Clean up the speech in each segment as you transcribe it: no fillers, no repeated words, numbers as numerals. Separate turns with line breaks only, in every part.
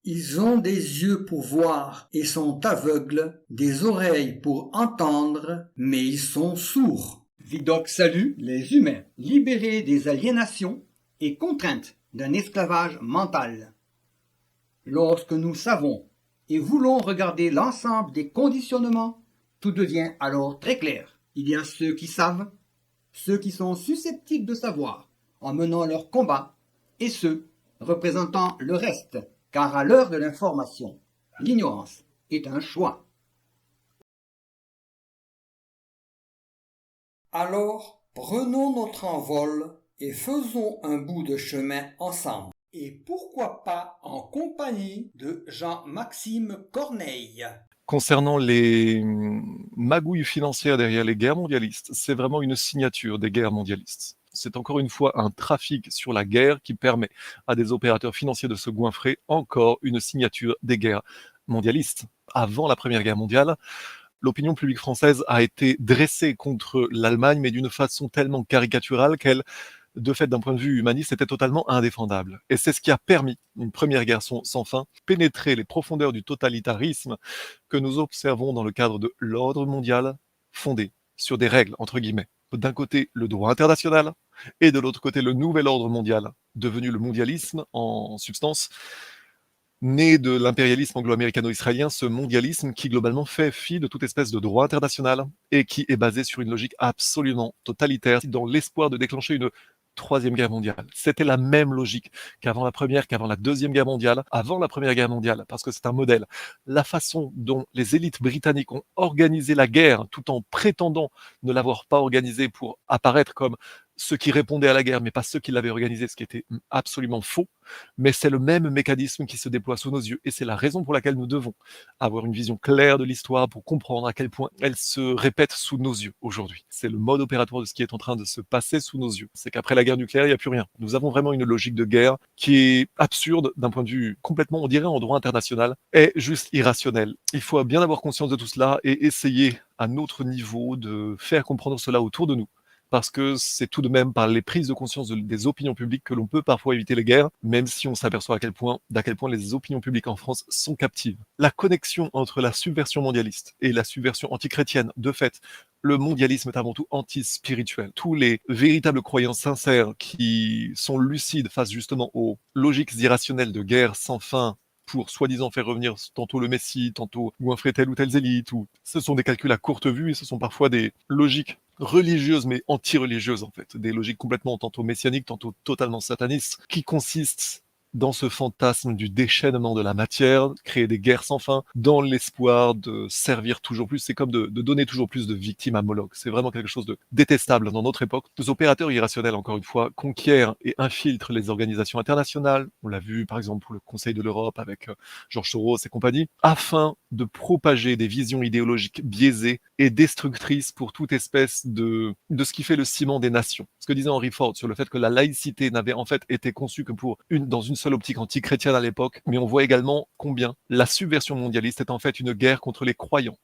Ils ont des yeux pour voir et sont aveugles, des oreilles pour entendre, mais ils sont sourds. Vidocq salue les humains libérés des aliénations et contraintes d'un esclavage mental. Lorsque nous savons et voulons regarder l'ensemble des conditionnements, tout devient alors très clair. Il y a ceux qui savent, ceux qui sont susceptibles de savoir en menant leur combat, et ceux représentant le reste, car à l'heure de l'information, l'ignorance est un choix. Alors, prenons notre envol et faisons un bout de chemin ensemble. Et pourquoi pas en compagnie de Jean-Maxime Corneille.
Concernant les magouilles financières derrière les guerres mondialistes, c'est vraiment une signature des guerres mondialistes. C'est encore une fois un trafic sur la guerre qui permet à des opérateurs financiers de se goinfrer, encore une signature des guerres mondialistes. Avant la Première Guerre mondiale, l'opinion publique française a été dressée contre l'Allemagne, mais d'une façon tellement caricaturale qu'elle, de fait, d'un point de vue humaniste, était totalement indéfendable. Et c'est ce qui a permis une première guerre sans fin, pénétrer les profondeurs du totalitarisme que nous observons dans le cadre de l'ordre mondial fondé sur des règles, entre guillemets. D'un côté, le droit international, et de l'autre côté, le nouvel ordre mondial, devenu le mondialisme en substance, né de l'impérialisme anglo-américano-israélien, ce mondialisme qui globalement fait fi de toute espèce de droit international et qui est basé sur une logique absolument totalitaire dans l'espoir de déclencher une Troisième Guerre mondiale. C'était la même logique qu'avant la Première, qu'avant la Deuxième Guerre mondiale, avant la Première Guerre mondiale, parce que c'est un modèle. La façon dont les élites britanniques ont organisé la guerre tout en prétendant ne l'avoir pas organisée pour apparaître comme ceux qui répondaient à la guerre, mais pas ceux qui l'avaient organisée, ce qui était absolument faux. Mais c'est le même mécanisme qui se déploie sous nos yeux. Et c'est la raison pour laquelle nous devons avoir une vision claire de l'histoire pour comprendre à quel point elle se répète sous nos yeux aujourd'hui. C'est le mode opératoire de ce qui est en train de se passer sous nos yeux. C'est qu'après la guerre nucléaire, il n'y a plus rien. Nous avons vraiment une logique de guerre qui est absurde d'un point de vue complètement, on dirait, en droit international, et juste irrationnel. Il faut bien avoir conscience de tout cela et essayer à notre niveau de faire comprendre cela autour de nous. Parce que c'est tout de même par les prises de conscience des opinions publiques que l'on peut parfois éviter les guerres, même si on s'aperçoit d'à quel point les opinions publiques en France sont captives. La connexion entre la subversion mondialiste et la subversion antichrétienne, de fait, le mondialisme est avant tout anti-spirituel. Tous les véritables croyants sincères qui sont lucides face justement aux logiques irrationnelles de guerre sans fin, pour soi-disant faire revenir tantôt le Messie, tantôt goinfrer telle ou telle élite, ou ce sont des calculs à courte vue et ce sont parfois des logiques religieuses mais anti-religieuses en fait, des logiques complètement tantôt messianiques, tantôt totalement satanistes, qui consistent dans ce fantasme du déchaînement de la matière, créer des guerres sans fin, dans l'espoir de servir toujours plus. C'est comme de donner toujours plus de victimes à Moloch. C'est vraiment quelque chose de détestable dans notre époque. Nos opérateurs irrationnels, encore une fois, conquièrent et infiltrent les organisations internationales. On l'a vu, par exemple, pour le Conseil de l'Europe avec Georges Soros et compagnie, afin de propager des visions idéologiques biaisées et destructrices pour toute espèce de ce qui fait le ciment des nations. Ce que disait Henry Ford sur le fait que la laïcité n'avait en fait été conçue que dans une seule optique anti-chrétienne à l'époque, mais on voit également combien la subversion mondialiste est en fait une guerre contre les croyants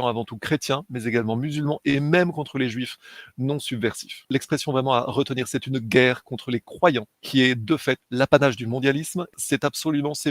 avant tout chrétiens, mais également musulmans, et même contre les juifs non subversifs. L'expression vraiment à retenir, c'est une guerre contre les croyants, qui est de fait l'apanage du mondialisme. C'est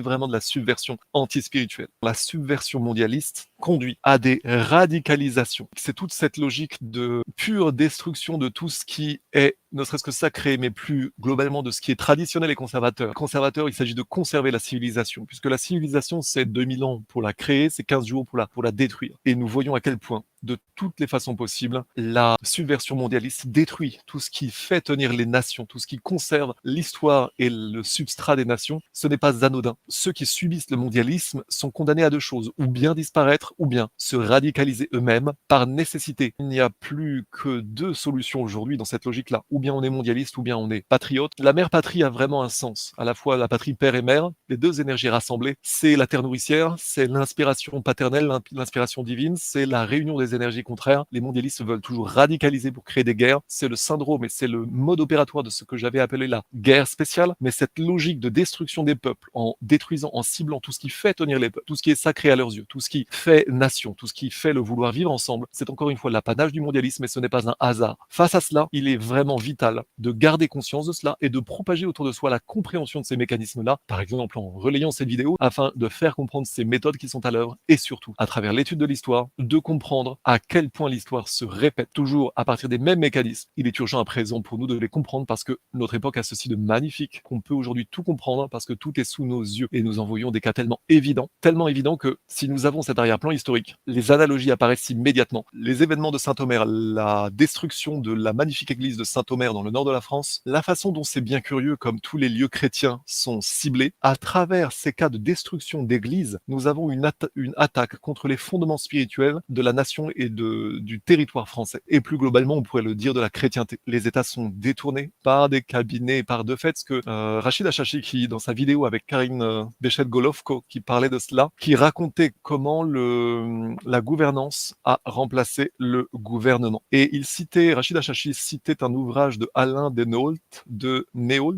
vraiment de la subversion anti-spirituelle. La subversion mondialiste conduit à des radicalisations. C'est toute cette logique de pure destruction de tout ce qui est ne serait-ce que sacré, mais plus globalement de ce qui est traditionnel et conservateur. Conservateur, il s'agit de conserver la civilisation, puisque la civilisation, c'est 2000 ans pour la créer, c'est 15 jours pour la détruire. Et nous voyons à quel point, de toutes les façons possibles, la subversion mondialiste détruit tout ce qui fait tenir les nations, tout ce qui conserve l'histoire et le substrat des nations. Ce n'est pas anodin. Ceux qui subissent le mondialisme sont condamnés à deux choses, ou bien disparaître, ou bien se radicaliser eux-mêmes par nécessité. Il n'y a plus que deux solutions aujourd'hui dans cette logique-là. Ou bien on est mondialiste, ou bien on est patriote. La mère patrie a vraiment un sens. À la fois la patrie père et mère, les deux énergies rassemblées, c'est la terre nourricière, c'est l'inspiration paternelle, l'inspiration divine, c'est la réunion des des énergies contraires. Les mondialistes veulent toujours radicaliser pour créer des guerres. C'est le syndrome et c'est le mode opératoire de ce que j'avais appelé la guerre spéciale, mais cette logique de destruction des peuples en détruisant, en ciblant tout ce qui fait tenir les peuples, tout ce qui est sacré à leurs yeux, tout ce qui fait nation, tout ce qui fait le vouloir vivre ensemble, c'est encore une fois l'apanage du mondialisme et ce n'est pas un hasard. Face à cela, il est vraiment vital de garder conscience de cela et de propager autour de soi la compréhension de ces mécanismes-là, par exemple en relayant cette vidéo, afin de faire comprendre ces méthodes qui sont à l'œuvre et surtout, à travers l'étude de l'histoire, de comprendre à quel point l'histoire se répète toujours à partir des mêmes mécanismes. Il est urgent à présent pour nous de les comprendre parce que notre époque a ceci de magnifique qu'on peut aujourd'hui tout comprendre parce que tout est sous nos yeux et nous en voyons des cas tellement évidents que si nous avons cet arrière-plan historique, les analogies apparaissent immédiatement. Les événements de Saint-Omer, la destruction de la magnifique église de Saint-Omer dans le nord de la France, la façon dont c'est bien curieux comme tous les lieux chrétiens sont ciblés, à travers ces cas de destruction d'églises, nous avons une attaque contre les fondements spirituels de la nation et du territoire français. Et plus globalement, on pourrait le dire de la chrétienté. Les États sont détournés par des cabinets, par de fait ce que Rachid Achachi, qui dans sa vidéo avec Karine Béchette-Golovko, qui parlait de cela, qui racontait comment la gouvernance a remplacé le gouvernement. Et Rachid Achachi citait un ouvrage de Alain Denault,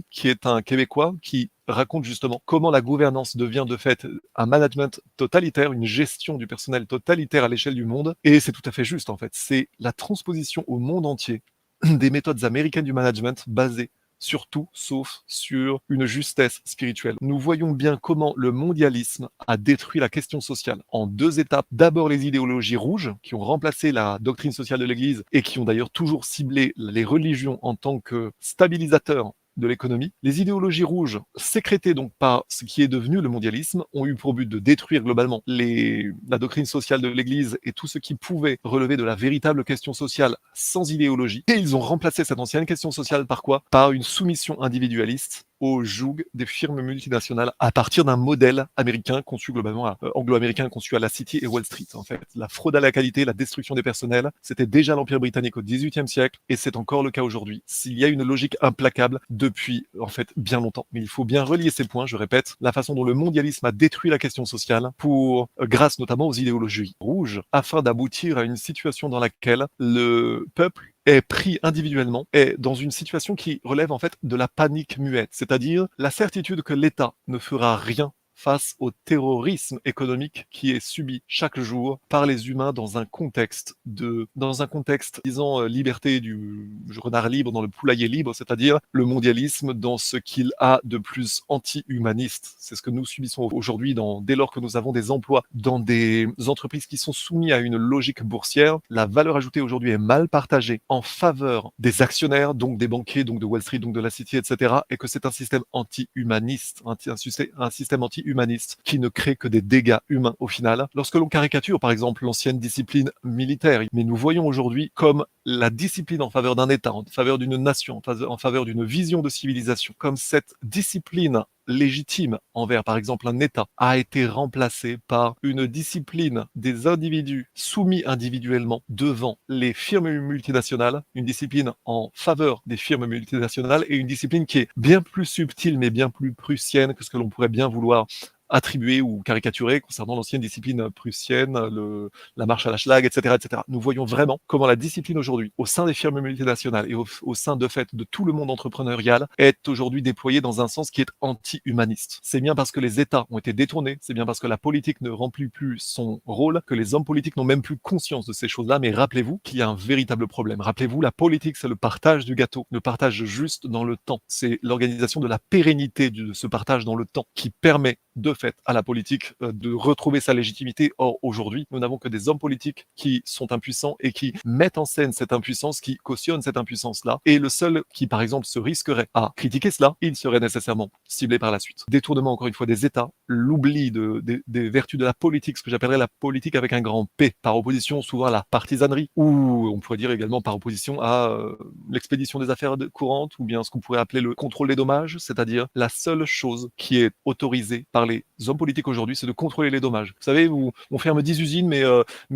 qui est un Québécois, qui raconte justement comment la gouvernance devient de fait un management totalitaire, une gestion du personnel totalitaire à l'échelle du monde. Et c'est tout à fait juste en fait. C'est la transposition au monde entier des méthodes américaines du management basées sur tout sauf sur une justesse spirituelle. Nous voyons bien comment le mondialisme a détruit la question sociale en deux étapes. D'abord les idéologies rouges qui ont remplacé la doctrine sociale de l'Église et qui ont d'ailleurs toujours ciblé les religions en tant que stabilisateurs de l'économie. Les idéologies rouges, sécrétées donc par ce qui est devenu le mondialisme, ont eu pour but de détruire globalement la doctrine sociale de l'Église et tout ce qui pouvait relever de la véritable question sociale sans idéologie. Et ils ont remplacé cette ancienne question sociale par quoi? Par une soumission individualiste au joug des firmes multinationales à partir d'un modèle américain conçu globalement, anglo-américain conçu à la City et Wall Street. En fait, la fraude à la qualité, la destruction des personnels, c'était déjà l'Empire britannique au XVIIIe siècle et c'est encore le cas aujourd'hui. S'il y a une logique implacable depuis en fait bien longtemps, mais il faut bien relier ces points. Je répète, la façon dont le mondialisme a détruit la question sociale grâce notamment aux idéologies rouges, afin d'aboutir à une situation dans laquelle le peuple est pris individuellement, est dans une situation qui relève en fait de la panique muette, c'est-à-dire la certitude que l'État ne fera rien face au terrorisme économique qui est subi chaque jour par les humains dans un contexte, disons, liberté du renard libre dans le poulailler libre, c'est-à-dire le mondialisme dans ce qu'il a de plus anti-humaniste. C'est ce que nous subissons aujourd'hui dès lors que nous avons des emplois dans des entreprises qui sont soumises à une logique boursière. La valeur ajoutée aujourd'hui est mal partagée en faveur des actionnaires, donc des banquiers, donc de Wall Street, donc de la City, etc. Et que c'est un système anti-humaniste, un système anti-humaniste qui ne crée que des dégâts humains au final. Lorsque l'on caricature par exemple l'ancienne discipline militaire, mais nous voyons aujourd'hui comme la discipline en faveur d'un État, en faveur d'une nation, en faveur d'une vision de civilisation, comme cette discipline légitime envers, par exemple, un État, a été remplacée par une discipline des individus soumis individuellement devant les firmes multinationales, une discipline en faveur des firmes multinationales et une discipline qui est bien plus subtile mais bien plus prussienne que ce que l'on pourrait bien vouloir attribué ou caricaturé concernant l'ancienne discipline prussienne, la marche à la Schlag, etc., etc. Nous voyons vraiment comment la discipline aujourd'hui, au sein des firmes multinationales et au sein de fait de tout le monde entrepreneurial, est aujourd'hui déployée dans un sens qui est anti-humaniste. C'est bien parce que les États ont été détournés, c'est bien parce que la politique ne remplit plus son rôle, que les hommes politiques n'ont même plus conscience de ces choses-là, mais rappelez-vous qu'il y a un véritable problème. Rappelez-vous, la politique, c'est le partage du gâteau, le partage juste dans le temps. C'est l'organisation de la pérennité de ce partage dans le temps qui permet de fait à la politique de retrouver sa légitimité. Or, aujourd'hui, nous n'avons que des hommes politiques qui sont impuissants et qui mettent en scène cette impuissance, qui cautionnent cette impuissance-là. Et le seul qui, par exemple, se risquerait à critiquer cela, il serait nécessairement ciblé par la suite. Détournement, encore une fois, des États, l'oubli des vertus de la politique, ce que j'appellerais la politique avec un grand P, par opposition souvent à la partisanerie, ou on pourrait dire également par opposition à l'expédition des affaires courantes, ou bien ce qu'on pourrait appeler le contrôle des dommages, c'est-à-dire la seule chose qui est autorisée par les hommes politiques aujourd'hui, c'est de contrôler les dommages. Vous savez, on ferme 10 usines, mais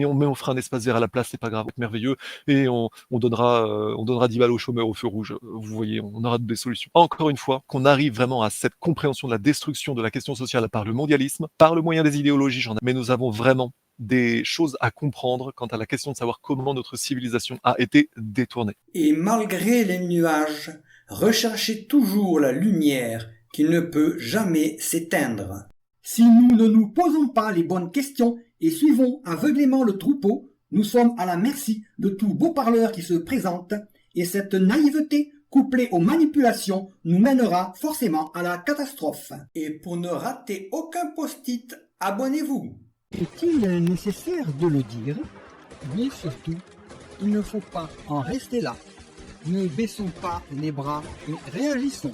on fera un espace vert à la place, c'est pas grave, c'est merveilleux, et on donnera 10 balles aux chômeurs au feu rouge. Vous voyez, on aura des solutions. Encore une fois, qu'on arrive vraiment à cette compréhension de la destruction de la question sociale par le mondialisme, par le moyen des idéologies, mais nous avons vraiment des choses à comprendre quant à la question de savoir comment notre civilisation a été détournée.
Et malgré les nuages, recherchez toujours la lumière qui ne peut jamais s'éteindre. Si nous ne nous posons pas les bonnes questions et suivons aveuglément le troupeau, nous sommes à la merci de tout beau parleur qui se présente, et cette naïveté couplée aux manipulations nous mènera forcément à la catastrophe. Et pour ne rater aucun post-it, abonnez-vous. Est-il nécessaire de le dire? Mais surtout, il ne faut pas en rester là. Ne baissons pas les bras et réagissons.